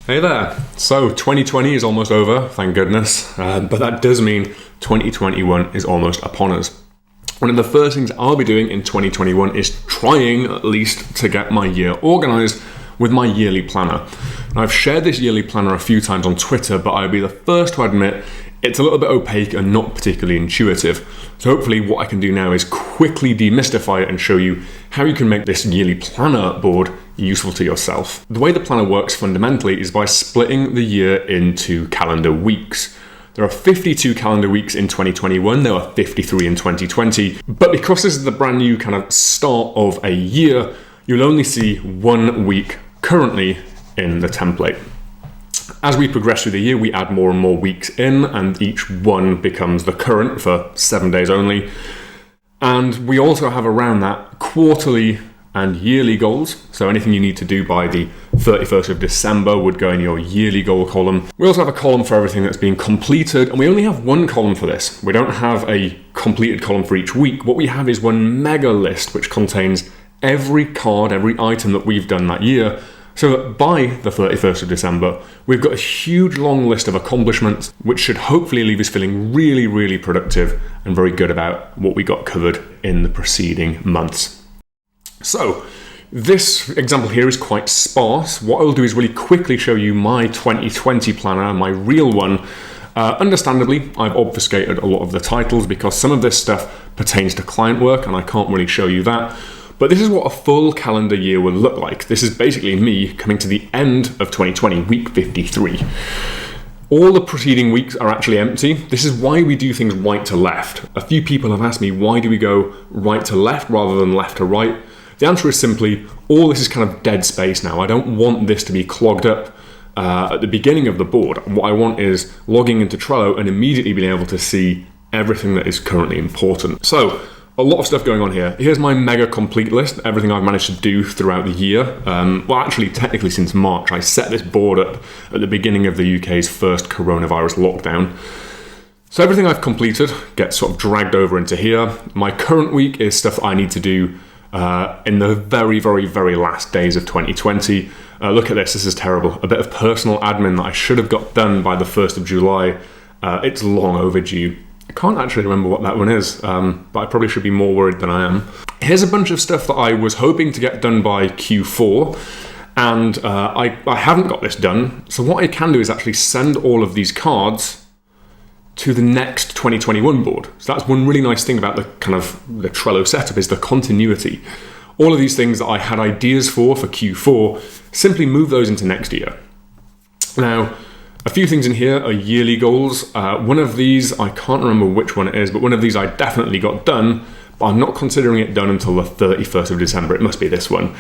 Hey there. So 2020 is almost over, thank goodness, but that does mean 2021 is almost upon us. One of the first things I'll be doing in 2021 is trying at least to get my year organised with my yearly planner. Now, I've shared this yearly planner a few times on Twitter, but I'll be the first to admit it's a little bit opaque and not particularly intuitive. So hopefully what I can do now is quickly demystify it and show you how you can make this yearly planner board useful to yourself. The way the planner works fundamentally is by splitting the year into calendar weeks. There are 52 calendar weeks in 2021, there were 53 in 2020, but because this is the brand new kind of start of a year, you'll only see 1 week currently in the template. As we progress through the year, we add more and more weeks in, and each one becomes the current for 7 days only. And we also have around that quarterly and yearly goals. So anything you need to do by the 31st of December would go in your yearly goal column. We also have a column for everything that's been completed, and we only have one column for this. We don't have a completed column for each week. What we have is one mega list which contains every card, every item that we've done that year, so that by the 31st of December, we've got a huge long list of accomplishments, which should hopefully leave us feeling really, really productive and very good about what we got covered in the preceding months. So this example here is quite sparse. What I'll do is really quickly show you my 2020 planner, my real one. Understandably, I've obfuscated a lot of the titles because some of this stuff pertains to client work and I can't really show you that. But this is what a full calendar year will look like. This is basically me coming to the end of 2020, week 53. All the preceding weeks are actually empty. This is why we do things right to left. A few people have asked me, why do we go right to left rather than left to right? The answer is simply, all this is kind of dead space now. I don't want this to be clogged up at the beginning of the board. What I want is logging into Trello and immediately being able to see everything that is currently important. So, a lot of stuff going on here. Here's my mega complete list, everything I've managed to do throughout the year. Well, actually, technically since March. I set this board up at the beginning of the UK's first coronavirus lockdown. So everything I've completed gets sort of dragged over into here. My current week is stuff I need to do in the very, very, very last days of 2020. Look at this is terrible. A bit of personal admin that I should have got done by the 1st of July. It's long overdue. I can't actually remember what that one is, but I probably should be more worried than I am. Here's a bunch of stuff that I was hoping to get done by Q4, and I haven't got this done. So what I can do is actually send all of these cards to the next 2021 board. So that's one really nice thing about the kind of the Trello setup is the continuity. All of these things that I had ideas for Q4, simply move those into next year. Now, a few things in here are yearly goals. One of these, I can't remember which one it is, but one of these I definitely got done, but I'm not considering it done until the 31st of December. It must be this one.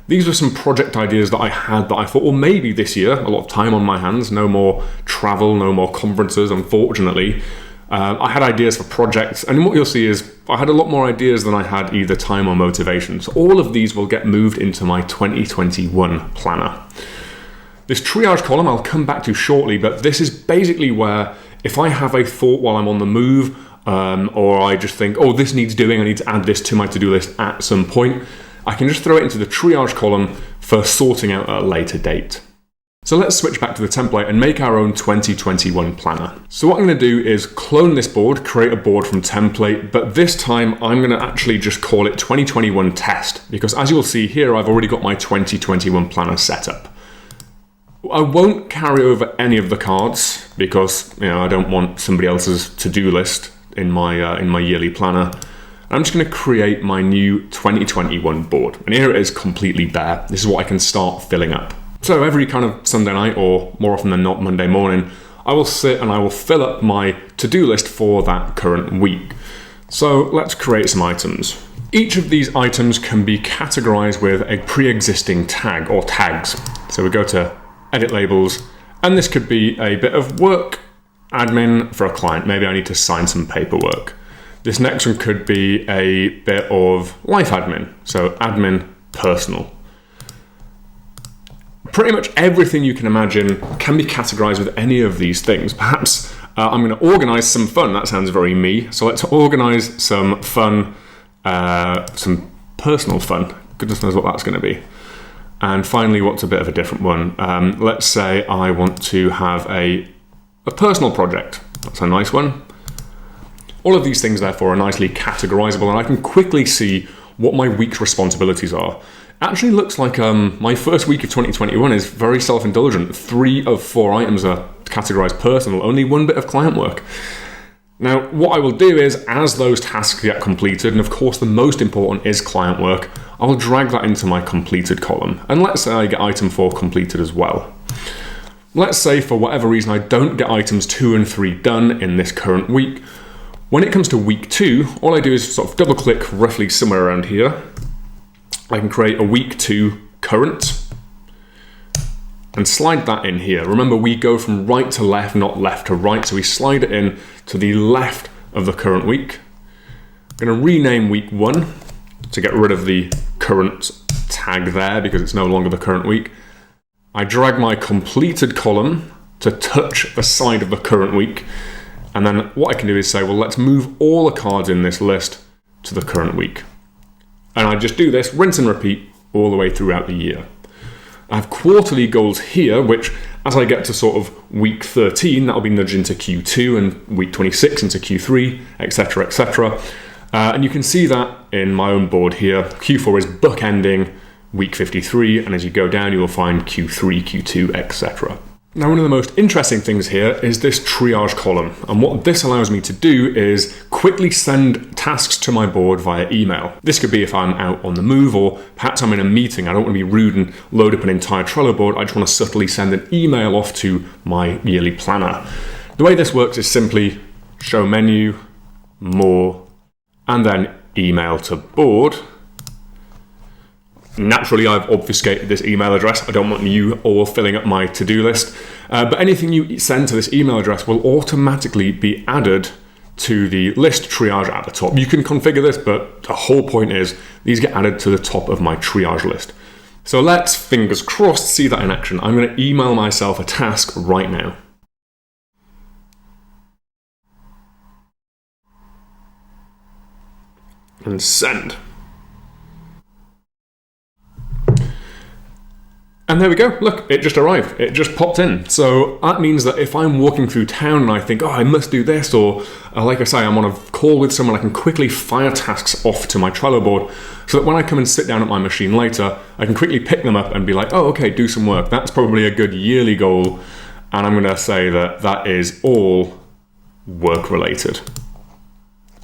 These were some project ideas that I had that I thought, well, maybe this year, a lot of time on my hands, no more travel, no more conferences, unfortunately. I had ideas for projects, and what you'll see is I had a lot more ideas than I had either time or motivation. So all of these will get moved into my 2021 planner. This triage column I'll come back to shortly, but this is basically where if I have a thought while I'm on the move, or I just think, oh, this needs doing, I need to add this to my to-do list at some point, I can just throw it into the triage column for sorting out at a later date. So let's switch back to the template and make our own 2021 planner. So what I'm going to do is clone this board, create a board from template, but this time I'm going to actually just call it 2021 test, because as you'll see here, I've already got my 2021 planner set up. I won't carry over any of the cards because I don't want somebody else's to-do list in my yearly planner. I'm just going to create my new 2021 board, and here it is completely bare. This is what I can start filling up. So every kind of Sunday night, or more often than not Monday morning, I will sit and I will fill up my to-do list for that current week. So let's create some items. Each of these items can be categorized with a pre-existing tag or tags. So we go to edit labels, and this could be a bit of work admin for a client. Maybe I need to sign some paperwork. This next one could be a bit of life admin, so admin personal. Pretty much everything you can imagine can be categorized with any of these things. Perhaps I'm going to organize some fun. That sounds very me. So let's organize some fun, some personal fun. Goodness knows what that's going to be. And finally, what's a bit of a different one? Let's say I want to have a personal project. That's a nice one. All of these things, therefore, are nicely categorizable, and I can quickly see what my week's responsibilities are. Actually looks like my first week of 2021 is very self-indulgent. 3 of 4 items are categorized personal, only 1 bit of client work. Now, what I will do is, as those tasks get completed, and of course the most important is client work, I will drag that into my completed column. And let's say I get item 4 completed as well. Let's say for whatever reason I don't get items 2 and 3 done in this current week. When it comes to week 2, all I do is sort of double click roughly somewhere around here. I can create a week 2 current and slide that in here. Remember, we go from right to left, not left to right, so we slide it in to the left of the current week. I'm going to rename week 1 to get rid of the current tag there because it's no longer the current week. I drag my completed column to touch the side of the current week, and then what I can do is say, well, let's move all the cards in this list to the current week. And I just do this, rinse and repeat all the way throughout the year. I have quarterly goals here, which as I get to sort of week 13, that'll be nudged into Q2 and week 26 into Q3, etc., etc. And you can see that in my own board here. Q4 is bookending week 53, and as you go down, you will find Q3, Q2, etc. Now, one of the most interesting things here is this triage column. And what this allows me to do is quickly send tasks to my board via email. This could be if I'm out on the move, or perhaps I'm in a meeting. I don't want to be rude and load up an entire Trello board. I just want to subtly send an email off to my yearly planner. The way this works is simply show menu, more, and then email to board. Naturally, I've obfuscated this email address. I don't want you all filling up my to-do list. But anything you send to this email address will automatically be added to the list triage at the top. You can configure this, but the whole point is these get added to the top of my triage list. So let's, fingers crossed, see that in action. I'm going to email myself a task right now. And send. And there we go, look, it just arrived, it just popped in. So that means that if I'm walking through town and I think, oh, I must do this, or like I say, I'm on a call with someone, I can quickly fire tasks off to my Trello board so that when I come and sit down at my machine later, I can quickly pick them up and be like, oh, okay, do some work. That's probably a good yearly goal. And I'm gonna say that that is all work related.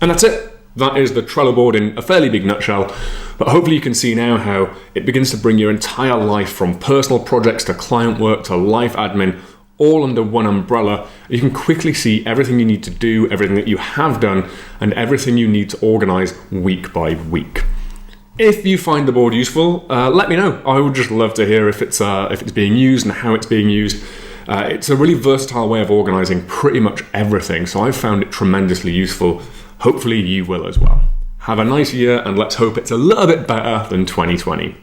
And that's it. That is the Trello board in a fairly big nutshell, but hopefully you can see now how it begins to bring your entire life from personal projects to client work to life admin all under one umbrella. You can quickly see everything you need to do, everything that you have done, and everything you need to organize week by week. If you find the board useful, let me know. I would just love to hear if it's being used and how it's being used. It's a really versatile way of organizing pretty much everything, so I've found it tremendously useful. Hopefully you will as well. Have a nice year, and let's hope it's a little bit better than 2020.